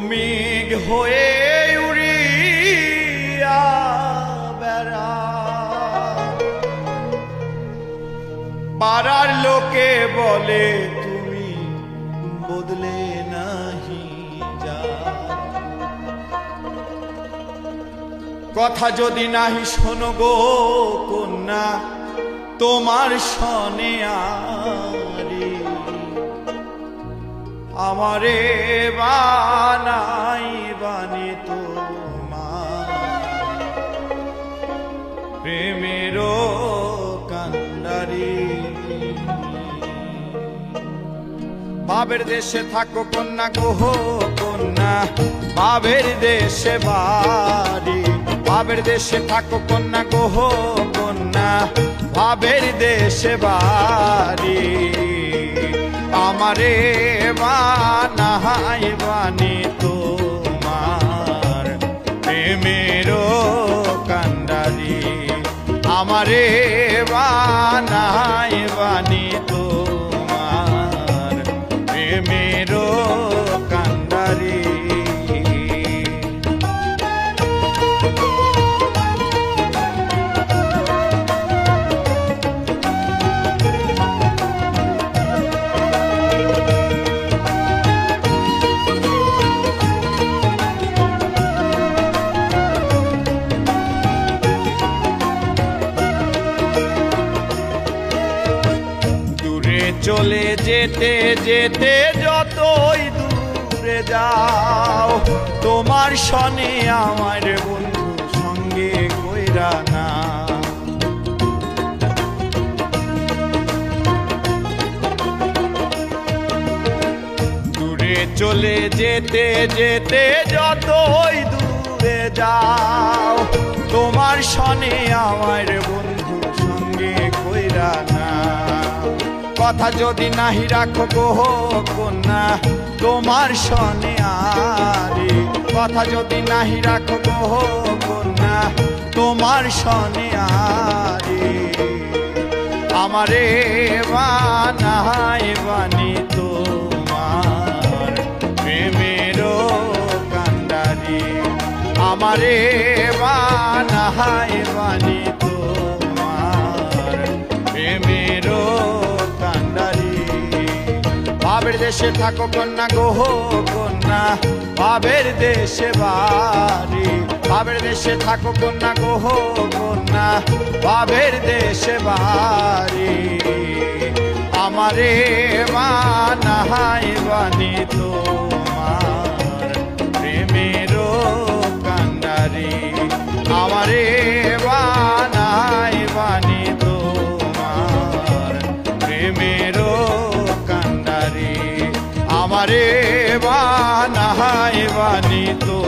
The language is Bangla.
তুমি হয়ে উড়িয়া বেড়া, পাড়ার লোকে বলে তুমি বদলে নাহি যা। কথা যদি নাহি শোনো গো কন্যা, তোমার শনে আরে আমারে বানাই বানি তোমার প্রেমেরও কান্ডারি। বাবের দেশে থাকো কন্যা গো কন্যা, বাবের দেশে বাড়ি। বাবের দেশে থাকো কন্যা গো কন্যা, বাবের দেশে বাড়ি। আমারে বানাই বানি তোমার প্রেমেরও কান্ডারি। আমারে বানাই বানি তোমার প্রেমেরও কান্ডারি। চলে যেতে যেতে যতই দূরে যাও, তোমার শনে আমার বন্ধু সঙ্গে কইরা না। দূরে চলে যেতে যেতে যতই দূরে যাও, তোমার শনে আমার বন্ধু সঙ্গে কইরা না। কথা যদি নাহি রাখো গো কন্যা, তোমার শনে আরে। কথা যদি নাহি রাখো গো কন্যা, তোমার শনে আরে। আমারে বানাই বানি তোমার প্রেমেরও কান্ডারি। আমারে বানাই বানি তোমার প্রেমেরও কান্ডারি। বাবের দেশে থাকো কন্যা গো কন্যা, বাবের দেশে বাড়ি। বাবের দেশে থাকো কন্যা গো কন্যা, বাবের দেশে বাড়ি। আমারে বানাই বানি তোমার প্রেমেরও কান্ডারি। আমারে বানাই বানি তোমার প্রেমেরও কান্ডারি। আমারে বানাই বানি তো